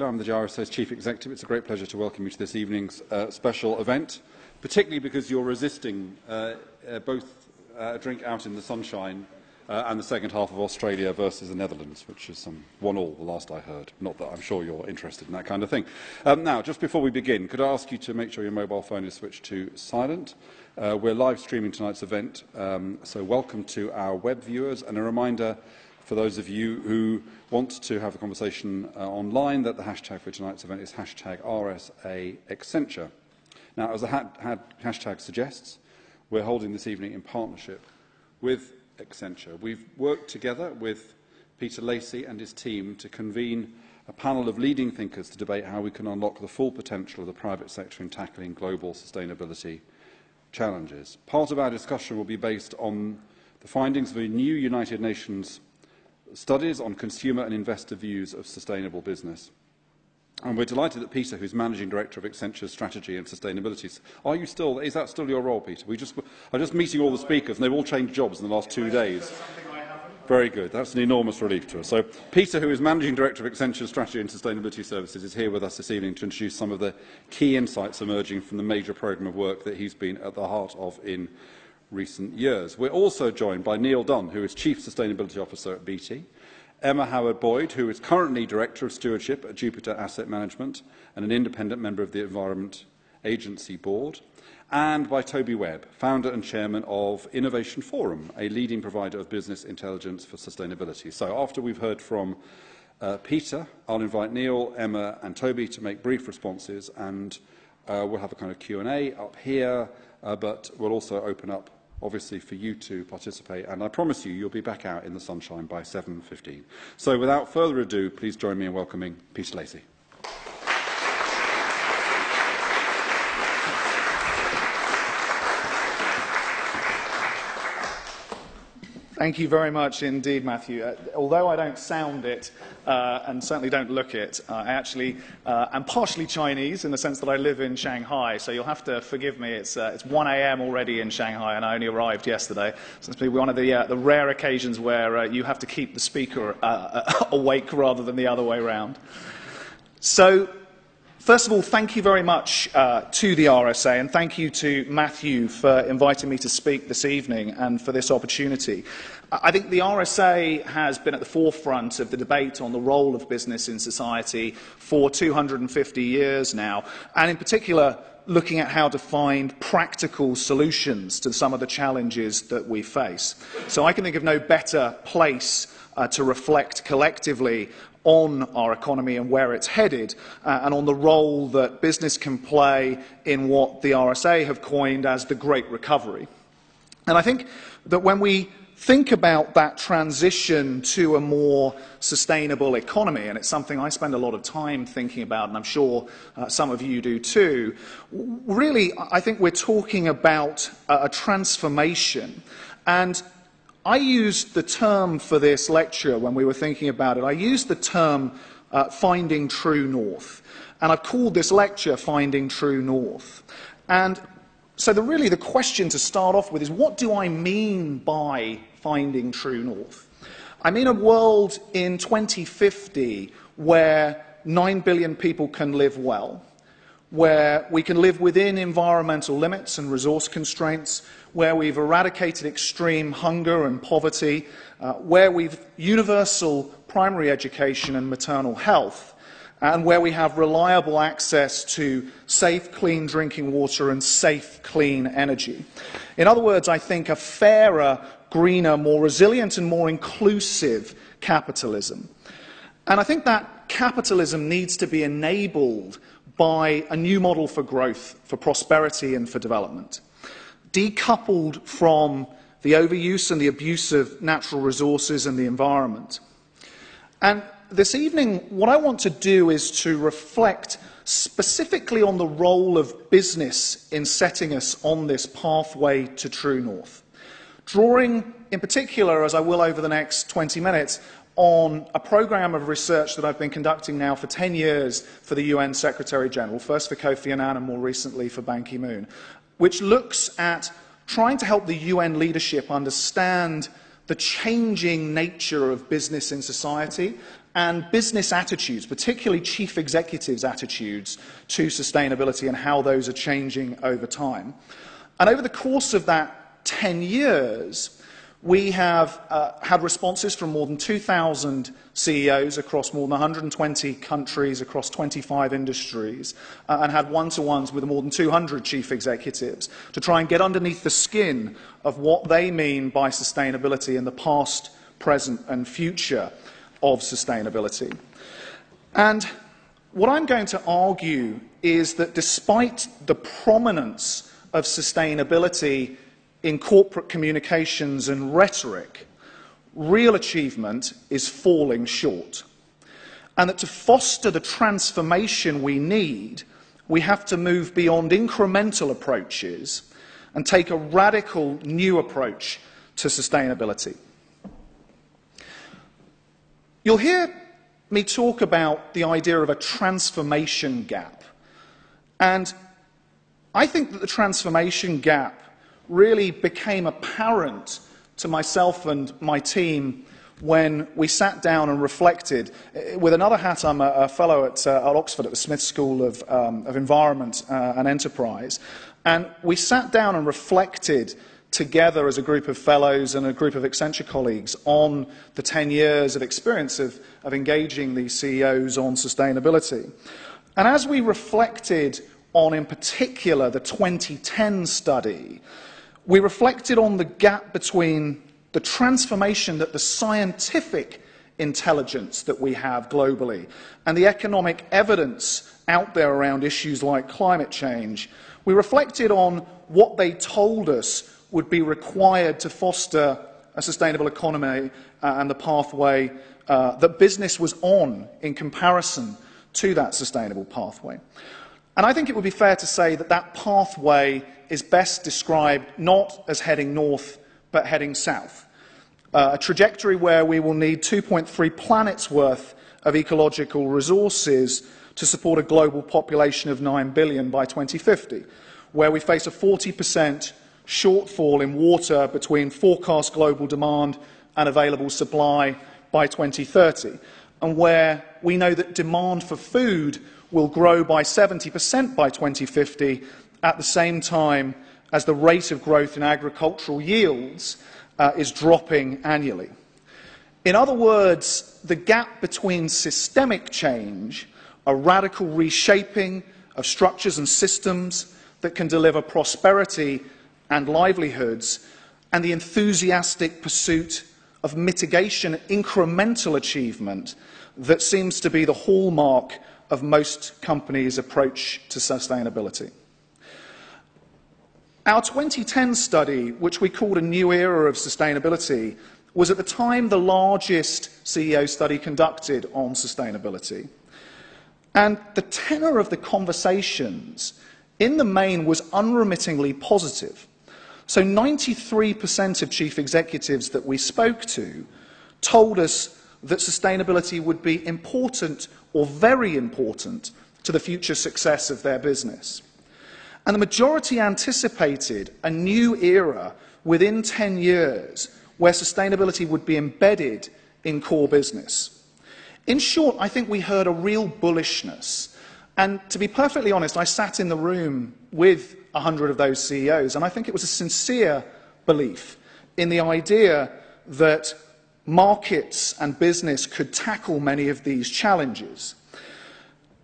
I'm the RSA's Chief Executive. It's a great pleasure to welcome you to this evening's special event, particularly because you're resisting both a drink out in the sunshine and the second half of Australia versus the Netherlands, which is 1-1, the last I heard. Not that I'm sure you're interested in that kind of thing. Now, just before we begin, could I ask you to make sure your mobile phone is switched to silent? We're live streaming tonight's event, so welcome to our web viewers, and a reminder for those of you who want to have a conversation online that the hashtag for tonight's event is hashtag RSA Accenture. Now, as the hashtag suggests, we're holding this evening in partnership with Accenture. We've worked together with Peter Lacey and his team to convene a panel of leading thinkers to debate how we can unlock the full potential of the private sector in tackling global sustainability challenges. Part of our discussion will be based on the findings of a new United Nations studies on consumer and investor views of sustainable business. And we're delighted that Peter, who's Managing Director of Accenture's Strategy and Sustainability, is that still your role, Peter? I'm just meeting all the speakers, and they've all changed jobs in the last 2 days. Very good. That's an enormous relief to us. So, Peter, who is Managing Director of Accenture's Strategy and Sustainability Services, is here with us this evening to introduce some of the key insights emerging from the major programme of work that he's been at the heart of in recent years. We're also joined by Neil Dunn, who is Chief Sustainability Officer at BT, Emma Howard-Boyd, who is currently Director of Stewardship at Jupiter Asset Management and an independent member of the Environment Agency Board, and by Toby Webb, Founder and Chairman of Innovation Forum, a leading provider of business intelligence for sustainability. So after we've heard from Peter, I'll invite Neil, Emma and Toby to make brief responses, and we'll have a kind of Q&A up here, but we'll also open up obviously for you to participate, and I promise you'll be back out in the sunshine by 7:15. So without further ado, please join me in welcoming Peter Lacey. Thank you very much indeed, Matthew. Although I don't sound it and certainly don't look it, I actually am partially Chinese in the sense that I live in Shanghai, so you'll have to forgive me. It's 1 a.m. already in Shanghai, and I only arrived yesterday. So it's been one of the rare occasions where you have to keep the speaker awake rather than the other way around. So, first of all, thank you very much to the RSA, and thank you to Matthew for inviting me to speak this evening and for this opportunity. I think the RSA has been at the forefront of the debate on the role of business in society for 250 years now, and in particular looking at how to find practical solutions to some of the challenges that we face. So I can think of no better place to reflect collectively on our economy and where it's headed, and on the role that business can play in what the RSA have coined as the Great Recovery. And I think that when we think about that transition to a more sustainable economy, and it's something I spend a lot of time thinking about, and I'm sure some of you do too, really I think we're talking about a transformation. And I used the term for this lecture when we were thinking about it. I used the term Finding True North. And I've called this lecture Finding True North. And so really the question to start off with is, what do I mean by finding true north? I mean a world in 2050 where 9 billion people can live well, where we can live within environmental limits and resource constraints, where we've eradicated extreme hunger and poverty, where we've universal primary education and maternal health, and where we have reliable access to safe, clean drinking water and safe, clean energy. In other words, I think a fairer, greener, more resilient and more inclusive capitalism. And I think that capitalism needs to be enabled by a new model for growth, for prosperity and for development, decoupled from the overuse and the abuse of natural resources and the environment. And this evening, what I want to do is to reflect specifically on the role of business in setting us on this pathway to true north, drawing in particular, as I will over the next 20 minutes, on a programme of research that I've been conducting now for 10 years for the UN Secretary-General, first for Kofi Annan and more recently for Ban Ki-moon, which looks at trying to help the UN leadership understand the changing nature of business in society and business attitudes, particularly chief executives' attitudes to sustainability and how those are changing over time. And over the course of that 10 years, we have had responses from more than 2,000 CEOs across more than 120 countries, across 25 industries, and had one-to-ones with more than 200 chief executives to try and get underneath the skin of what they mean by sustainability in the past, present and future of sustainability. And what I'm going to argue is that despite the prominence of sustainability in corporate communications and rhetoric, real achievement is falling short. And that to foster the transformation we need, we have to move beyond incremental approaches and take a radical new approach to sustainability. You'll hear me talk about the idea of a transformation gap. And I think that the transformation gap really became apparent to myself and my team when we sat down and reflected. With another hat, I'm a fellow at Oxford at the Smith School of Environment and Enterprise, and we sat down and reflected together as a group of fellows and a group of Accenture colleagues on the 10 years of experience of engaging these CEOs on sustainability. And as we reflected on, in particular, the 2010 study, we reflected on the gap between the transformation that the scientific intelligence that we have globally and the economic evidence out there around issues like climate change. We reflected on what they told us would be required to foster a sustainable economy and the pathway that business was on in comparison to that sustainable pathway. And I think it would be fair to say that that pathway is best described not as heading north, but heading south. A trajectory where we will need 2.3 planets worth of ecological resources to support a global population of 9 billion by 2050, where we face a 40% shortfall in water between forecast global demand and available supply by 2030, and where we know that demand for food will grow by 70% by 2050, at the same time as the rate of growth in agricultural yields is dropping annually. In other words, the gap between systemic change, a radical reshaping of structures and systems that can deliver prosperity and livelihoods, and the enthusiastic pursuit of mitigation and incremental achievement that seems to be the hallmark of most companies' approach to sustainability. Our 2010 study, which we called A New Era of Sustainability, was at the time the largest CEO study conducted on sustainability. And the tenor of the conversations, in the main, was unremittingly positive. So 93% of chief executives that we spoke to told us that sustainability would be important or very important to the future success of their business. And the majority anticipated a new era within 10 years where sustainability would be embedded in core business. In short, I think we heard a real bullishness. And to be perfectly honest, I sat in the room with 100 of those CEOs, and I think it was a sincere belief in the idea that markets and business could tackle many of these challenges.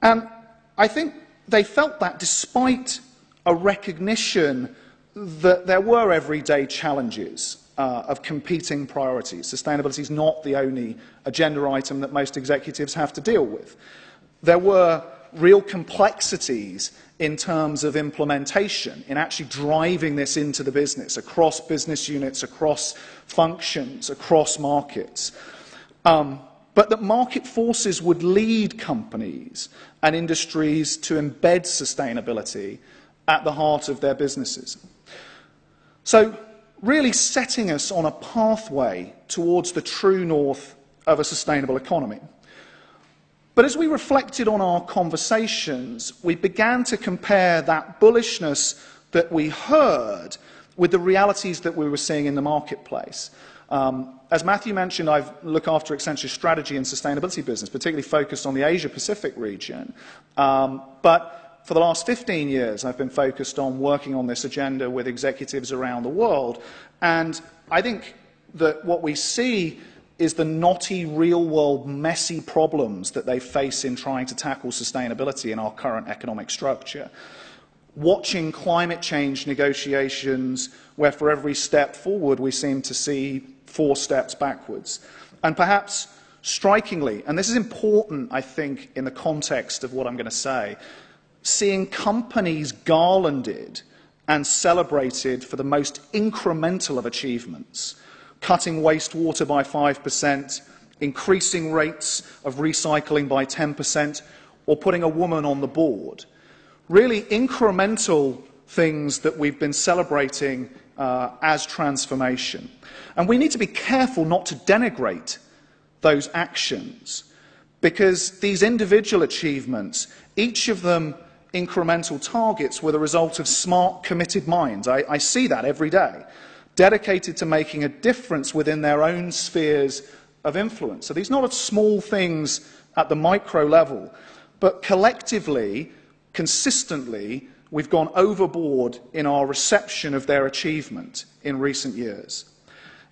And I think they felt that despite a recognition that there were everyday challenges of competing priorities. Sustainability is not the only agenda item that most executives have to deal with. There were real complexities in terms of implementation, in actually driving this into the business, across business units, across functions, across markets. But that market forces would lead companies and industries to embed sustainability at the heart of their businesses. So, really setting us on a pathway towards the true north of a sustainable economy. But as we reflected on our conversations, we began to compare that bullishness that we heard with the realities that we were seeing in the marketplace. As Matthew mentioned, I look after Accenture's strategy and sustainability business, particularly focused on the Asia-Pacific region. But for the last 15 years, I've been focused on working on this agenda with executives around the world. And I think that what we see is the knotty, real-world, messy problems that they face in trying to tackle sustainability in our current economic structure. Watching climate change negotiations where for every step forward we seem to see 4 steps backwards. And perhaps strikingly, and this is important, I think, in the context of what I'm going to say, seeing companies garlanded and celebrated for the most incremental of achievements, cutting wastewater by 5%, increasing rates of recycling by 10%, or putting a woman on the board. Really incremental things that we've been celebrating as transformation. And we need to be careful not to denigrate those actions, because these individual achievements, each of them incremental targets, were the result of smart, committed minds. I see that every day, dedicated to making a difference within their own spheres of influence. So these are not small things at the micro level, but collectively, consistently, we've gone overboard in our reception of their achievement in recent years.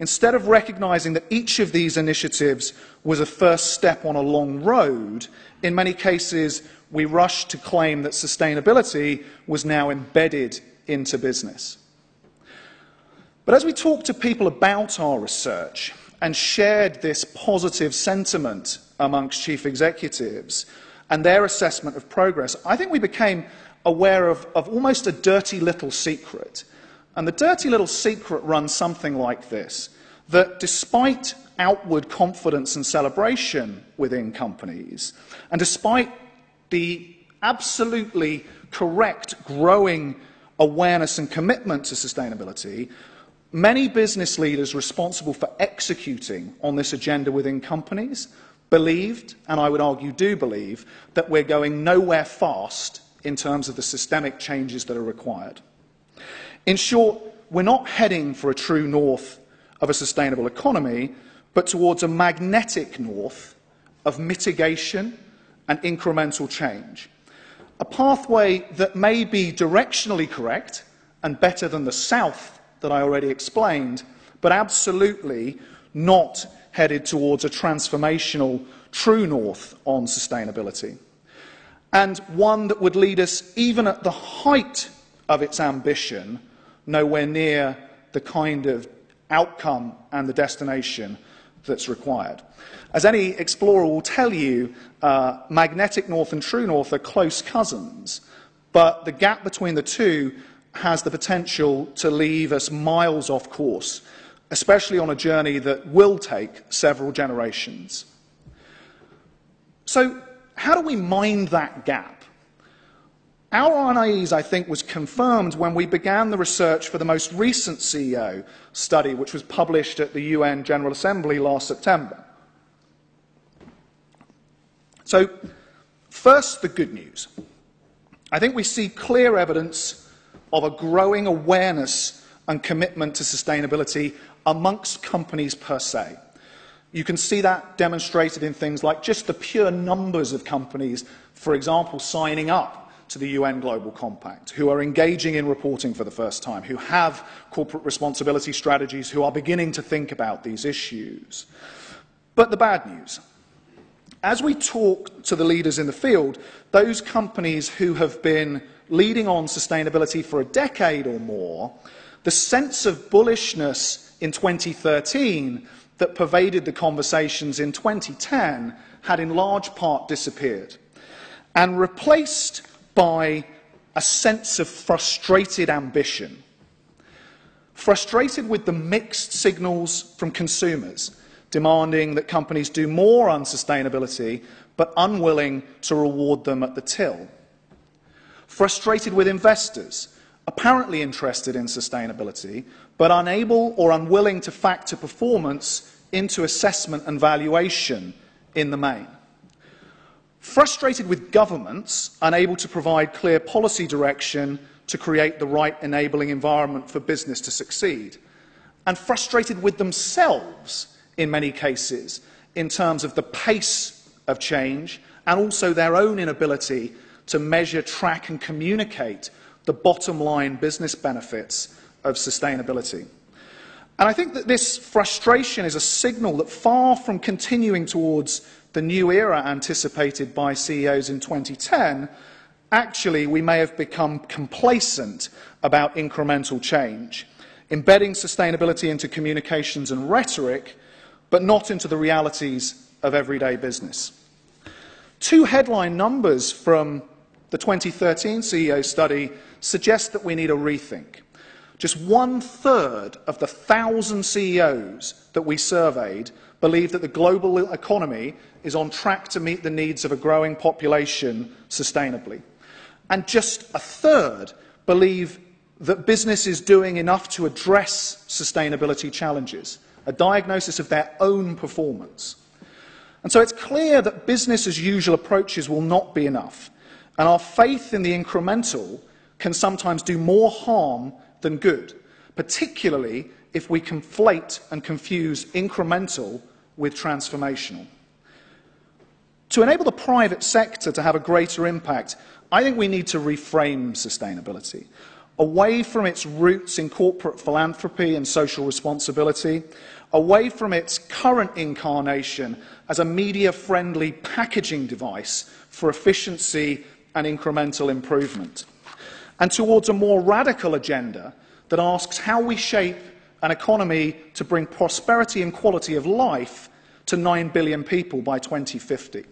Instead of recognizing that each of these initiatives was a first step on a long road, in many cases we rushed to claim that sustainability was now embedded into business. But as we talked to people about our research and shared this positive sentiment amongst chief executives and their assessment of progress, I think we became aware of almost a dirty little secret. And the dirty little secret runs something like this, that despite outward confidence and celebration within companies, and despite the absolutely correct growing awareness and commitment to sustainability, many business leaders responsible for executing on this agenda within companies believed, and I would argue do believe, that we're going nowhere fast in terms of the systemic changes that are required. In short, we're not heading for a true north of a sustainable economy, but towards a magnetic north of mitigation and incremental change. A pathway that may be directionally correct and better than the south that I already explained, but absolutely not headed towards a transformational true north on sustainability. And one that would lead us, even at the height of its ambition, nowhere near the kind of outcome and the destination that's required. As any explorer will tell you, magnetic north and true north are close cousins, but the gap between the two has the potential to leave us miles off course, especially on a journey that will take several generations. So, how do we mind that gap? Our unease, I think, was confirmed when we began the research for the most recent CEO study, which was published at the UN General Assembly last September. So, first, the good news. I think we see clear evidence of a growing awareness and commitment to sustainability amongst companies per se. You can see that demonstrated in things like just the pure numbers of companies, for example, signing up to the UN Global Compact, who are engaging in reporting for the first time, who have corporate responsibility strategies, who are beginning to think about these issues. But the bad news. As we talk to the leaders in the field, those companies who have been leading on sustainability for a decade or more, the sense of bullishness in 2013 that pervaded the conversations in 2010 had in large part disappeared and replaced by a sense of frustrated ambition. Frustrated with the mixed signals from consumers, demanding that companies do more on sustainability, but unwilling to reward them at the till. Frustrated with investors, apparently interested in sustainability, but unable or unwilling to factor performance into assessment and valuation in the main. Frustrated with governments unable to provide clear policy direction to create the right enabling environment for business to succeed. and frustrated with themselves in many cases in terms of the pace of change and also their own inability to measure, track and communicate the bottom line business benefits of sustainability. And I think that this frustration is a signal that far from continuing towards the new era anticipated by CEOs in 2010, actually we may have become complacent about incremental change, embedding sustainability into communications and rhetoric, but not into the realities of everyday business. Two headline numbers from the 2013 CEO study suggest that we need a rethink. Just 1/3 of the 1,000 CEOs that we surveyed believe that the global economy is on track to meet the needs of a growing population sustainably. And just 1/3 believe that business is doing enough to address sustainability challenges, a diagnosis of their own performance. And so it's clear that business as usual approaches will not be enough, and our faith in the incremental can sometimes do more harm than good, particularly if we conflate and confuse incremental with transformational. To enable the private sector to have a greater impact, I think we need to reframe sustainability away from its roots in corporate philanthropy and social responsibility, away from its current incarnation as a media-friendly packaging device for efficiency and incremental improvement, and towards a more radical agenda that asks how we shape an economy to bring prosperity and quality of life to 9 billion people by 2050.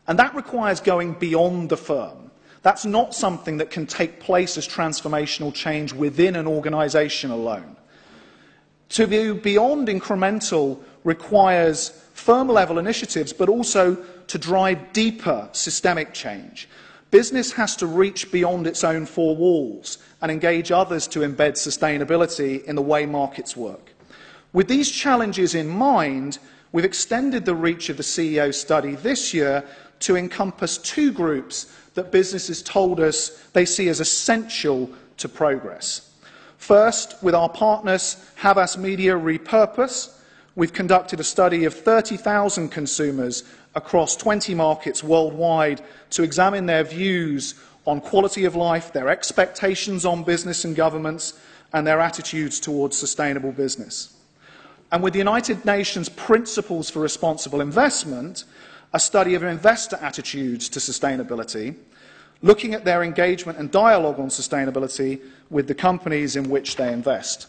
And that requires going beyond the firm. That's not something that can take place as transformational change within an organisation alone. To go beyond incremental requires firm-level initiatives, but also to drive deeper systemic change. Business has to reach beyond its own four walls and engage others to embed sustainability in the way markets work. With these challenges in mind, we've extended the reach of the CEO study this year to encompass two groups that businesses told us they see as essential to progress. First, with our partners, Havas Media Repurpose, we've conducted a study of 30,000 consumers across 20 markets worldwide to examine their views on quality of life, their expectations on business and governments, and their attitudes towards sustainable business. And with the United Nations Principles for Responsible Investment, a study of investor attitudes to sustainability, looking at their engagement and dialogue on sustainability with the companies in which they invest.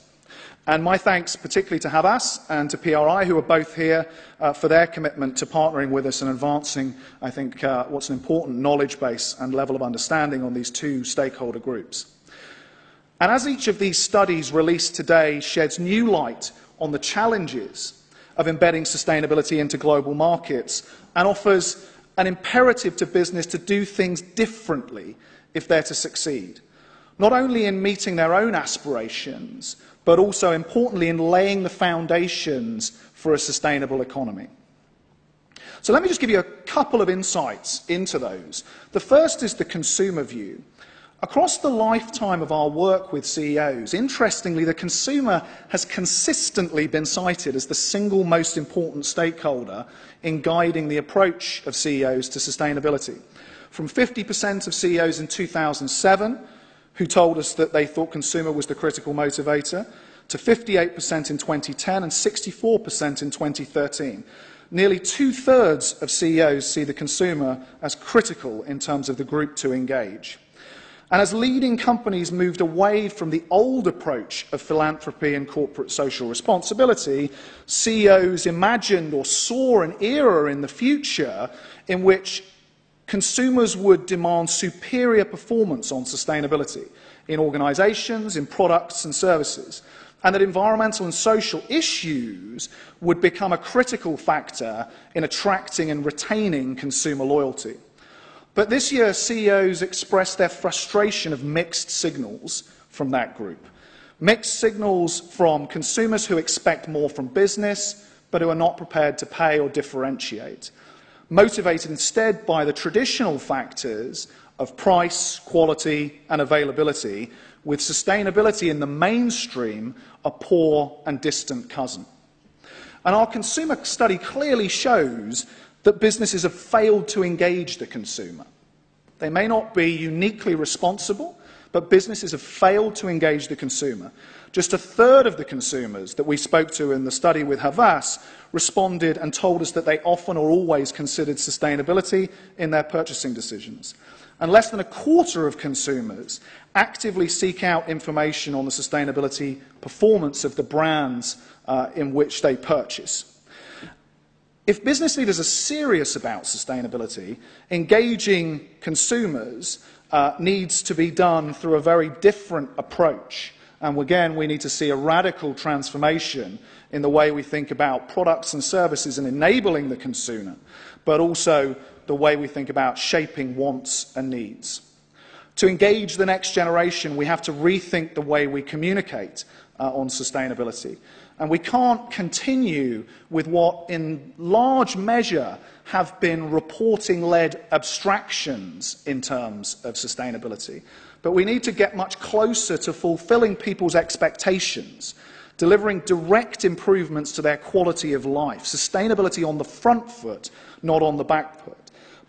And my thanks particularly to Havas and to PRI, who are both here, for their commitment to partnering with us and advancing, I think, what's an important knowledge base and level of understanding on these two stakeholder groups. And as each of these studies released today sheds new light on the challenges of embedding sustainability into global markets and offers an imperative to business to do things differently if they're to succeed, not only in meeting their own aspirations, but also, importantly, in laying the foundations for a sustainable economy. So let me just give you a couple of insights into those. The first is the consumer view. Across the lifetime of our work with CEOs, interestingly, the consumer has consistently been cited as the single most important stakeholder in guiding the approach of CEOs to sustainability. From 50% of CEOs in 2007, who told us that they thought consumer was the critical motivator, to 58% in 2010 and 64% in 2013. Nearly 2/3 of CEOs see the consumer as critical in terms of the group to engage. And as leading companies moved away from the old approach of philanthropy and corporate social responsibility, CEOs imagined or saw an era in the future in which consumers would demand superior performance on sustainability in organisations, in products and services, and that environmental and social issues would become a critical factor in attracting and retaining consumer loyalty. But this year, CEOs expressed their frustration of mixed signals from that group. Mixed signals from consumers who expect more from business, but who are not prepared to pay or differentiate. motivated instead by the traditional factors of price, quality, and availability, with sustainability in the mainstream a poor and distant cousin. And our consumer study clearly shows that businesses have failed to engage the consumer. They may not be uniquely responsible, but businesses have failed to engage the consumer. Just a third of the consumers that we spoke to in the study with Havas responded and told us that they often or always considered sustainability in their purchasing decisions. And less than a quarter of consumers actively seek out information on the sustainability performance of the brands in which they purchase. If business leaders are serious about sustainability, engaging consumers needs to be done through a very different approach. And again, we need to see a radical transformation in the way we think about products and services and enabling the consumer, but also the way we think about shaping wants and needs. To engage the next generation, we have to rethink the way we communicate on sustainability. And we can't continue with what, in large measure, have been reporting-led abstractions in terms of sustainability. But we need to get much closer to fulfilling people's expectations, delivering direct improvements to their quality of life, sustainability on the front foot, not on the back foot.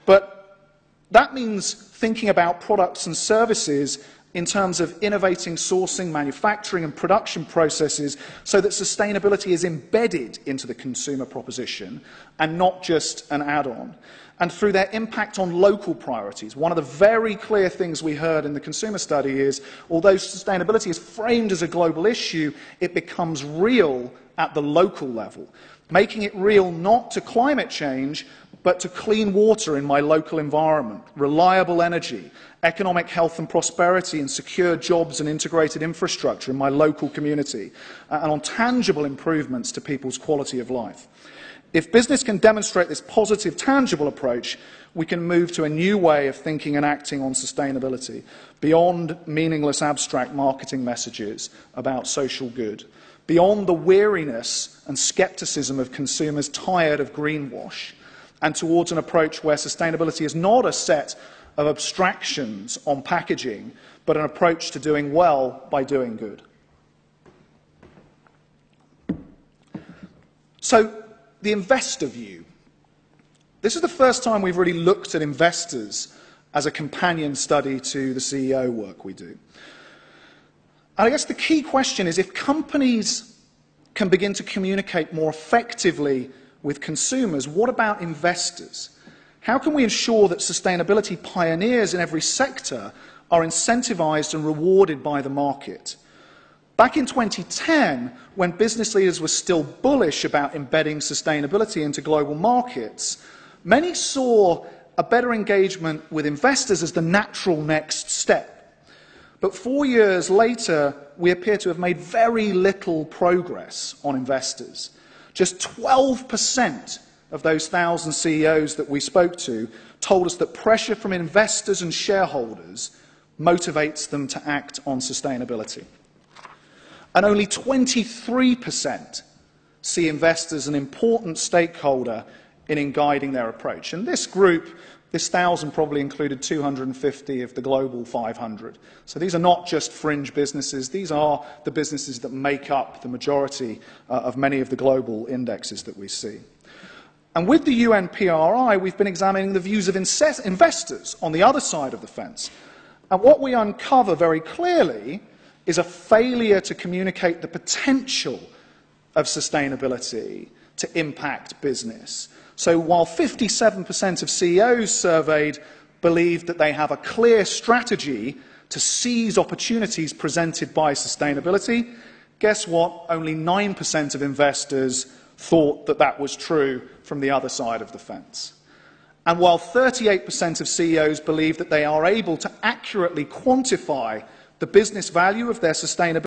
But that means thinking about products and services in terms of innovating sourcing, manufacturing and production processes so that sustainability is embedded into the consumer proposition and not just an add-on. And through their impact on local priorities. One of the very clear things we heard in the consumer study is, although sustainability is framed as a global issue, it becomes real at the local level, making it real not to climate change, but to clean water in my local environment, reliable energy, economic health and prosperity, and secure jobs and integrated infrastructure in my local community, and on tangible improvements to people's quality of life. If business can demonstrate this positive, tangible approach, we can move to a new way of thinking and acting on sustainability, beyond meaningless abstract marketing messages about social good, beyond the weariness and scepticism of consumers tired of greenwash, and towards an approach where sustainability is not a set of abstractions on packaging, but an approach to doing well by doing good. So, the investor view. This is the first time we've really looked at investors as a companion study to the CEO work we do. And I guess the key question is, if companies can begin to communicate more effectively with consumers, what about investors? How can we ensure that sustainability pioneers in every sector are incentivized and rewarded by the market? Back in 2010, when business leaders were still bullish about embedding sustainability into global markets, many saw a better engagement with investors as the natural next step. But 4 years later, we appear to have made very little progress on investors. Just 12% of those 1,000 CEOs that we spoke to told us that pressure from investors and shareholders motivates them to act on sustainability. And only 23% see investors an important stakeholder in guiding their approach. And this group, this 1,000 probably included 250 of the global 500. So these are not just fringe businesses, these are the businesses that make up the majority of many of the global indexes that we see. And with the UNPRI, we've been examining the views of investors on the other side of the fence. And what we uncover very clearly is a failure to communicate the potential of sustainability to impact business. So while 57% of CEOs surveyed believe that they have a clear strategy to seize opportunities presented by sustainability, guess what? Only 9% of investors thought that that was true from the other side of the fence. And while 38% of CEOs believe that they are able to accurately quantify the business value of their sustainability